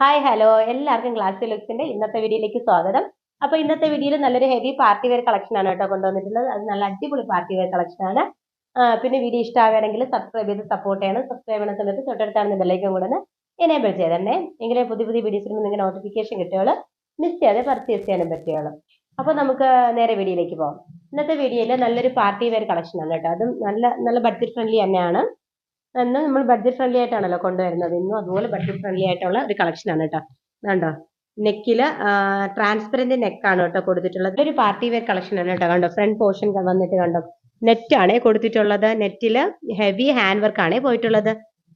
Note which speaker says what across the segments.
Speaker 1: Hi hello എല്ലാവർക്കും class ലുക്സിന്റെ ഇന്നത്തെ വീഡിയോയിലേക്ക് സ്വാഗതം. അപ്പൊ ഇന്നത്തെ വീഡിയോയിൽ നല്ലൊരു ഹെവി പാർട്ടി വെയർ കളക്ഷൻ ആണ് കേട്ടോ കൊണ്ടുവന്നിട്ടുള്ളത്. അത് നല്ല അടിപൊളി പാർട്ടി വെയർ കളക്ഷൻ ആണ്. പിന്നെ വീഡിയോ ഇഷ്ടമാവുകയാണെങ്കിൽ സബ്സ്ക്രൈബ് ചെയ്ത് സപ്പോർട്ട് ചെയ്യണം. സബ്സ്ക്രൈബ് ചെയ്യുന്ന സമയത്ത് തൊട്ടടുത്താണ് ബെല്ലൈക്കൺ കൂടെ എനേബിൾ ചെയ്തന്നെ. എങ്കിലും പുതിയ പുതിയ വീഡിയോസ് നിങ്ങൾക്ക് നോട്ടിഫിക്കേഷൻ കിട്ടുകയുള്ളൂ. മിസ് ചെയ്യാതെ പർച്ചേസ് ചെയ്യാനും പറ്റുകയുള്ളൂ. അപ്പൊ നമുക്ക് നേരെ വീഡിയോയിലേക്ക് പോകാം. ഇന്നത്തെ വീഡിയോയിൽ നല്ലൊരു പാർട്ടി വെയർ കളക്ഷൻ ആണ് കേട്ടോ. അതും നല്ല നല്ല ബഡ്ജറ്റ് ഫ്രണ്ട്ലി തന്നെയാണ്. എന്നാൽ നമ്മൾ ബഡ്ജറ്റ് ഫ്രണ്ട്ലി ആയിട്ടാണല്ലോ കൊണ്ടുവരുന്നത്. ഇന്നും അതുപോലെ ബഡ്ജറ്റ് ഫ്രണ്ട്ലി ആയിട്ടുള്ള ഒരു കളക്ഷൻ ആണ് കേട്ടോ. കണ്ടോ, നെക്കില് ട്രാൻസ്പെറന്റ് നെക്കാണ് കേട്ടോ കൊടുത്തിട്ടുള്ളത്. ഒരു പാർട്ടി വെയർ കളക്ഷൻ ആണ് കേട്ടോ. കണ്ടോ, ഫ്രണ്ട് പോർഷൻ വന്നിട്ട് കണ്ടോ നെറ്റ് ആണ് കൊടുത്തിട്ടുള്ളത്. നെറ്റില് ഹെവി ഹാൻഡ് വർക്ക് ആണ് പോയിട്ടുള്ളത്.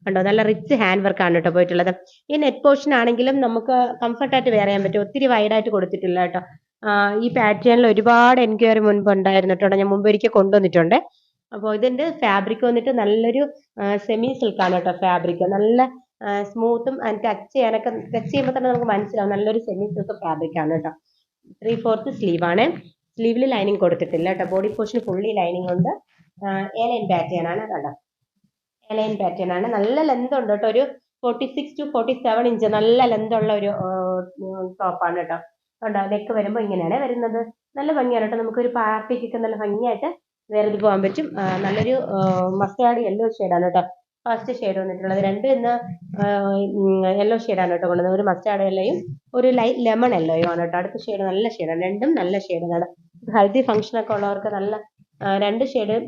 Speaker 1: കണ്ടോ, നല്ല റിച്ച് ഹാൻഡ് വർക്ക് ആണ് കേട്ടോ പോയിട്ടുള്ളത്. ഈ നെറ്റ് പോർഷൻ ആണെങ്കിലും നമുക്ക് കംഫർട്ടായിട്ട് വെയർ ചെയ്യാൻ പറ്റും. ഒത്തിരി വൈഡായിട്ട് കൊടുത്തിട്ടില്ല കേട്ടോ. ഈ പാറ്റേണിൽ ഒരുപാട് എൻക്വയറി മുൻപ് ഉണ്ടായിരുന്നു കേട്ടോ. ഞാൻ മുമ്പ് ഒരിക്കൽ കൊണ്ടുവന്നിട്ടുണ്ട്. അപ്പോൾ ഇതിന്റെ ഫാബ്രിക് വന്നിട്ട് നല്ലൊരു സെമി സിൽക്കാണ് കേട്ടോ. ഫാബ്രിക് നല്ല സ്മൂത്തും ടച്ച് ചെയ്യുമ്പോൾ തന്നെ നമുക്ക് മനസ്സിലാവും നല്ലൊരു സെമി സിൽക്ക് ഫാബ്രിക് ആണ് കേട്ടോ. 3/4 സ്ലീവ് ആണ്. സ്ലീവിൽ ലൈനിങ് കൊടുത്തിട്ടില്ല കേട്ടോ. ബോഡി പോർഷൻ ഫുള്ളി ലൈനിങ് ഉണ്ട്. എലൈൻ പാറ്റേൺ ആണ് കേട്ടോ. എലൈൻ പാറ്റേൺ ആണ്. നല്ല ലെന്ത് ഉണ്ട് കേട്ടോ. ഒരു 46 to 47 ഇഞ്ച് നല്ല ലെന്ത് ഉള്ള ഒരു ടോപ്പാണ് കേട്ടോ. കണ്ടോ, നെക്ക് വരുമ്പോൾ ഇങ്ങനെയാണ് വരുന്നത്. നല്ല ഭംഗിയാണ് കേട്ടോ. നമുക്കൊരു പാർട്ടിക്കൊക്കെ നല്ല ഭംഗിയായിട്ട് വേറെ ഇത് പോകാൻ പറ്റും. നല്ലൊരു മസ്റ്റാർഡ് യെല്ലോ ഷെയ്ഡാണ് കേട്ടോ ഫസ്റ്റ് ഷെയ്ഡ് വന്നിട്ടുള്ളത്. രണ്ട് ഇന്ന് യെല്ലോ ഷെയ്ഡാണ് കേട്ടോ കൊണ്ടുവന്നത്. ഒരു മസ്റ്റാർഡ് യെല്ലോയും ഒരു ലൈറ്റ് ലെമൺ യെല്ലോയും ആണ് കേട്ടോ. അടുത്ത ഷെയ്ഡ് നല്ല ഷെയ്ഡാണ്. രണ്ടും നല്ല ഷെയ്ഡാണ്. ഹൽദി ഫംഗ്ഷനൊക്കെ ഉള്ളവർക്ക് നല്ല രണ്ട് ഷെയ്ഡ്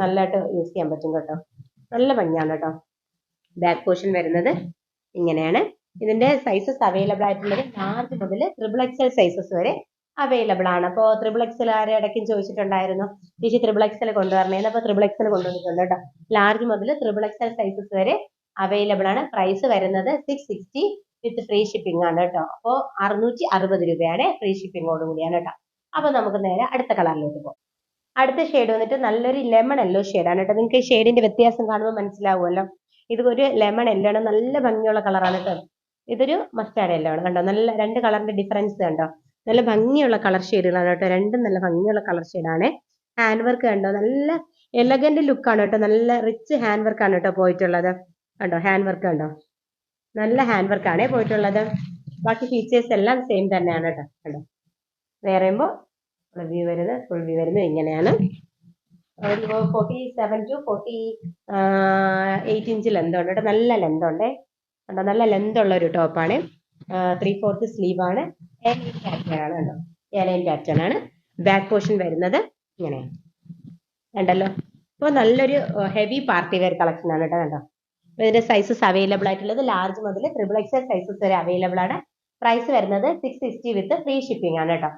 Speaker 1: നല്ലതായിട്ട് യൂസ് ചെയ്യാൻ പറ്റും കേട്ടോ. നല്ല ഭംഗിയാണ് കേട്ടോ. ബാക്ക് പോർഷൻ വരുന്നത് ഇങ്ങനെയാണ്. ഇതിന്റെ സൈസസ് അവൈലബിൾ ആയിട്ടുള്ളത് ലാർജ് മുതൽ XXL സൈസസ് വരെ അവൈലബിൾ ആണ്. അപ്പോൾ XXL ആരെ ഇടയ്ക്കും ചോദിച്ചിട്ടുണ്ടായിരുന്നു, ചേച്ചി XXL കൊണ്ടുവരണേന്ന്. അപ്പോൾ XXL കൊണ്ടുവന്നിട്ടുണ്ട് കേട്ടോ. ലാർജ് മുതൽ XXL സൈസസ് വരെ അവൈലബിൾ ആണ്. പ്രൈസ് വരുന്നത് 660 വിത്ത് ഫ്രീ ഷിപ്പിംഗ് ആണ് കേട്ടോ. അപ്പോൾ 660 രൂപയാണ് ഫ്രീ ഷിപ്പിംഗോട് കൂടിയാണ് കേട്ടോ. അപ്പൊ നമുക്ക് നേരെ അടുത്ത കളറിലോട്ട് പോകാം. അടുത്ത ഷെയ്ഡ് വന്നിട്ട് നല്ലൊരു ലെമൺ യെല്ലോ ഷെയ്ഡാണ് കേട്ടോ. നിങ്ങൾക്ക് ഈ ഷെയ്ഡിന്റെ വ്യത്യാസം കാണുമ്പോൾ മനസ്സിലാവുമല്ലോ. ഇത് ഒരു ലെമൺ യെല്ലോ ആണ്. നല്ല ഭംഗിയുള്ള കളറാണ് കേട്ടോ. ഇതൊരു മസ്റ്റാർഡ് യെല്ലോ ആണ്. കണ്ടോ, നല്ല രണ്ട് കളറിന്റെ ഡിഫറൻസ് കണ്ടോ. നല്ല ഭംഗിയുള്ള കളർ ഷെയ്ഡുകളാണ് കേട്ടോ. രണ്ടും നല്ല ഭംഗിയുള്ള കളർ ഷെയ്ഡാണ്. ഹാൻഡ് വർക്ക് കണ്ടോ, നല്ല എലഗന്റ് ലുക്കാണ് കേട്ടോ. നല്ല റിച്ച് ഹാൻഡ് വർക്ക് ആണ് കേട്ടോ പോയിട്ടുള്ളത്. കണ്ടോ, ഹാൻഡ് വർക്ക് കണ്ടോ, നല്ല ഹാൻഡ് വർക്ക് ആണ് പോയിട്ടുള്ളത്. ബാക്കി ഫീച്ചേഴ്സ് എല്ലാം സെയിം തന്നെയാണ് കേട്ടോ. കണ്ടോ, വേറെ ഫുൾ വ്യൂ വരുന്നത് ഇങ്ങനെയാണ്. ഒരു 47 to 48 ഇഞ്ച് ലെന്ത് ഉണ്ട് കേട്ടോ. നല്ല ലെന്ത് ഉണ്ട് കണ്ടോ. നല്ല ലെന്ത് ഉള്ള ഒരു ടോപ്പാണ്. 3/4 സ്ലീവ് ആണ്. എലൈൻ പാറ്റേൺ ആണ് കേട്ടോ. എലൈൻ പാറ്റേൺ ആണ്. ബാക്ക് പോർഷൻ വരുന്നത് ഇങ്ങനെയാണ്. കണ്ടല്ലോ. അപ്പോൾ നല്ലൊരു ഹെവി പാർട്ടി വെയർ കളക്ഷൻ ആണ് കേട്ടോ. കണ്ടോ, ഇതിന്റെ സൈസസ് അവൈലബിൾ ആയിട്ടുള്ളത് ലാർജ് മുതൽ XXL സൈസസ് വരെ അവൈലബിൾ ആണ്. പ്രൈസ് വരുന്നത് 660 വിത്ത് ഫ്രീ ഷിപ്പിംഗ് ആണ് കേട്ടോ.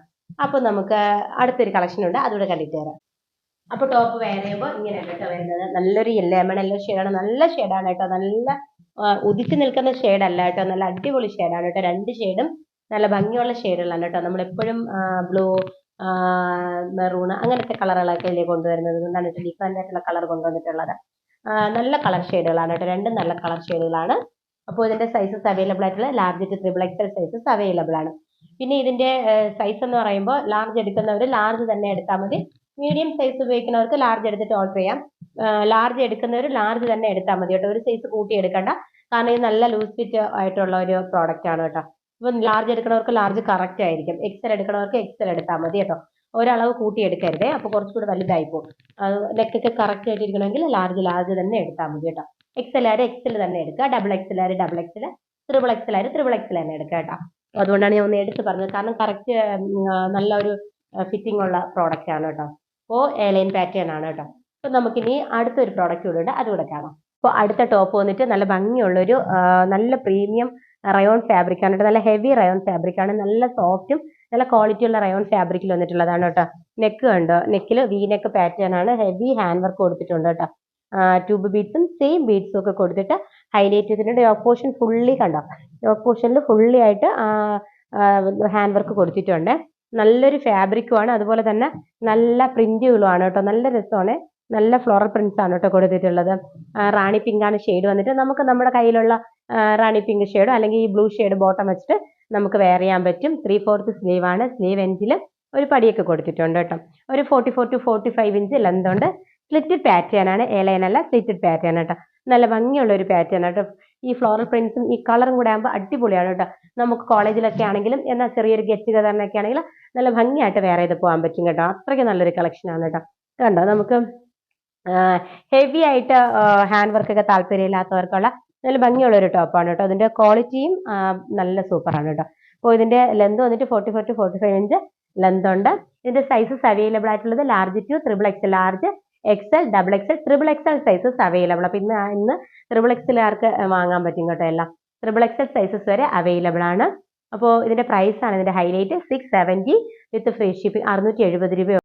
Speaker 1: അപ്പൊ നമുക്ക് അടുത്തൊരു കളക്ഷൻ ഉണ്ട്, അതുകൂടെ കണ്ടിട്ട് തരാം. അപ്പൊ ടോപ്പ് വെയർ ചെയ്യുമ്പോൾ ഇങ്ങനെയാണ് കേട്ടോ വരുന്നത്. നല്ലൊരു ലെമൺ യെല്ലോ ഷെയ്ഡാണ്. നല്ല ഷെയ്ഡാണ് കേട്ടോ. നല്ല ഉദിച്ചു നിൽക്കുന്ന ഷെയ്ഡ് അല്ല കേട്ടോ. നല്ല അടിപൊളി ഷെയ്ഡാണ് കേട്ടോ. രണ്ട് ഷെയ്ഡും നല്ല ഭംഗിയുള്ള ഷെയ്ഡുകളാണ് കേട്ടോ. നമ്മളെപ്പോഴും ബ്ലൂ, മെറൂണ് അങ്ങനത്തെ കളറുകളൊക്കെ അല്ലേ കൊണ്ടുവരുന്നത്. എന്താണ് ഡിഫറെന്റ് ആയിട്ടുള്ള കളർ കൊണ്ടുവന്നിട്ടുള്ളത്. നല്ല കളർ ഷെയ്ഡുകളാണ് കേട്ടോ. രണ്ടും നല്ല കളർ ഷെയ്ഡുകളാണ്. അപ്പോൾ ഇതിന്റെ സൈസസ് അവൈലബിൾ ആയിട്ടുള്ള large to XXL sizes available ആണ്. പിന്നെ ഇതിന്റെ സൈസ് എന്ന് പറയുമ്പോൾ ലാർജ് എടുക്കുന്നവർ ലാർജ് തന്നെ എടുത്താൽ മതി. മീഡിയം സൈസ് ഉപയോഗിക്കുന്നവർക്ക് ലാർജ് എടുത്തിട്ട് ഓർഡർ ചെയ്യാം. ലാർജ് എടുക്കുന്നവർ ലാർജ് തന്നെ എടുത്താൽ മതി കേട്ടോ. ഒരു സൈസ് കൂട്ടി എടുക്കണ്ട. കാരണം ഇത് നല്ല ലൂസ് ഫിറ്റ് ആയിട്ടുള്ള ഒരു പ്രോഡക്റ്റ് ആണ് കേട്ടോ. ഇപ്പം ലാർജ് എടുക്കുന്നവർക്ക് ലാർജ് കറക്റ്റ് ആയിരിക്കും. XL എടുക്കുന്നവർക്ക് XL എടുത്താൽ മതി കേട്ടോ. ഒരളവ് കൂട്ടി എടുക്കരുതേ, അപ്പൊ കുറച്ചുകൂടി വലുതായി പോകും. നെക്കൊക്കെ കറക്റ്റ് ആയിട്ട് ഇരിക്കണമെങ്കിൽ ലാർജ് തന്നെ എടുത്താൽ മതി കേട്ടോ. XL XL തന്നെ എടുക്കുക. XXL XXL, XXL തന്നെ എടുക്കുക കേട്ടോ. അതുകൊണ്ടാണ് ഞാൻ ഒന്ന് എടുത്ത് പറഞ്ഞത്. കാരണം കറക്റ്റ് നല്ല ഒരു ഫിറ്റിംഗ് ഉള്ള പ്രോഡക്റ്റ് ആണ് കേട്ടോ. അപ്പോൾ എലൈൻ പാറ്റേൺ ആണ് കേട്ടോ. അപ്പൊ നമുക്കിനി അടുത്തൊരു പ്രോഡക്റ്റ് കൂടെ ഉണ്ട്, അതുകൂടെ കാണാം. അപ്പോൾ അടുത്ത ടോപ്പ് വന്നിട്ട് നല്ല ഭംഗിയുള്ളൊരു നല്ല പ്രീമിയം റയോൺ ഫാബ്രിക് ആണ് കേട്ടോ. നല്ല ഹെവി റയോൺ ഫാബ്രിക് ആണ്. നല്ല സോഫ്റ്റും നല്ല ക്വാളിറ്റി ഉള്ള റയോൺ ഫാബ്രിക്കിൽ വന്നിട്ടുള്ളതാണ് കേട്ടോ. നെക്ക് കണ്ടോ, നെക്കിൽ വി നെക്ക് പാറ്റേൺ ആണ്. ഹെവി ഹാൻഡ് വർക്ക് കൊടുത്തിട്ടുണ്ട് കേട്ടോ. ട്യൂബ് ബീഡ്സും സെയിം ബീഡ്സും ഒക്കെ കൊടുത്തിട്ട് ഹൈലൈറ്റ് ചെയ്തിട്ടുണ്ട്. യോക്ക് പോർഷൻ ഫുള്ളി കണ്ടോ, യോക്ക് പോർഷനിൽ ഫുള്ളി ആയിട്ട് ഹാൻഡ് വർക്ക് കൊടുത്തിട്ടുണ്ട്. നല്ലൊരു ഫാബ്രിക്കുമാണ്. അതുപോലെ തന്നെ നല്ല പ്രിന്റുകളുമാണ് കേട്ടോ. നല്ല രസമാണ്. നല്ല ഫ്ലോറൽ പ്രിന്റ്സ് ആണ് കേട്ടോ കൊടുത്തിട്ടുള്ളത്. റാണി പിങ്ക് ആണ് ഷെയ്ഡ് വന്നിട്ട്. നമുക്ക് നമ്മുടെ കയ്യിലുള്ള റാണി പിങ്ക് ഷെയ്ഡോ അല്ലെങ്കിൽ ഈ ബ്ലൂ ഷെയ്ഡ് ബോട്ടം വെച്ചിട്ട് നമുക്ക് വെയർ ചെയ്യാൻ പറ്റും. 3/4 സ്ലീവ് ആണ്. സ്ലീവ് എൻഡിൽ ഒരു പടിയൊക്കെ കൊടുത്തിട്ടുണ്ട് കേട്ടോ. ഒരു 44 to 45 ഇഞ്ച് ലെന്ത് ഉണ്ട്. സ്ലിറ്റഡ് പാറ്റേൺ ആണ്. എലൈൻ അല്ല, സ്ലിറ്റഡ് പാറ്റേൺ കേട്ടോ. നല്ല ഭംഗിയുള്ള ഒരു പാറ്റേൺ കേട്ടോ. ഈ ഫ്ലോറൽ പ്രിന്റ്സും ഈ കളറും കൂടെ ആകുമ്പോൾ അടിപൊളിയാണ് കേട്ടോ. നമുക്ക് കോളേജിലൊക്കെ ആണെങ്കിലും എന്നാൽ ചെറിയൊരു ഗെറ്റ് ടുഗദറിനൊക്കെ ആണെങ്കിലും നല്ല ഭംഗിയായിട്ട് വെയർ ചെയ്ത് പോകാൻ പറ്റും കേട്ടോ. അത്രയ്ക്ക് നല്ലൊരു കളക്ഷനാണ് കേട്ടോ. കണ്ടോ, നമുക്ക് ഹെവി ആയിട്ട് ഹാൻഡ് വർക്ക് ഒക്കെ താല്പര്യമില്ലാത്തവർക്കുള്ള നല്ല ഭംഗിയുള്ള ഒരു ടോപ്പാണ് കേട്ടോ. അതിന്റെ ക്വാളിറ്റിയും നല്ല സൂപ്പറാണ് കേട്ടോ. അപ്പോൾ ഇതിന്റെ ലെന്ത് വന്നിട്ട് 44 to 45 ഇഞ്ച് ലെന്ത് ഉണ്ട്. ഇതിന്റെ സൈസസ് അവൈലബിൾ ആയിട്ടുള്ളത് large to XXL, large XL, XXL, XXL sizes available. അപ്പൊ ഇന്ന് XXL ആർക്ക് വാങ്ങാൻ പറ്റും കേട്ടോ. എല്ലാം XXL സൈസസ് വരെ അവൈലബിൾ ആണ്. അപ്പോൾ ഇതിന്റെ പ്രൈസ് ആണ് ഇതിന്റെ ഹൈലൈറ്റ് 670 വിത്ത് ഫ്രീ ഷിപ്പിംഗ്, 670 രൂപ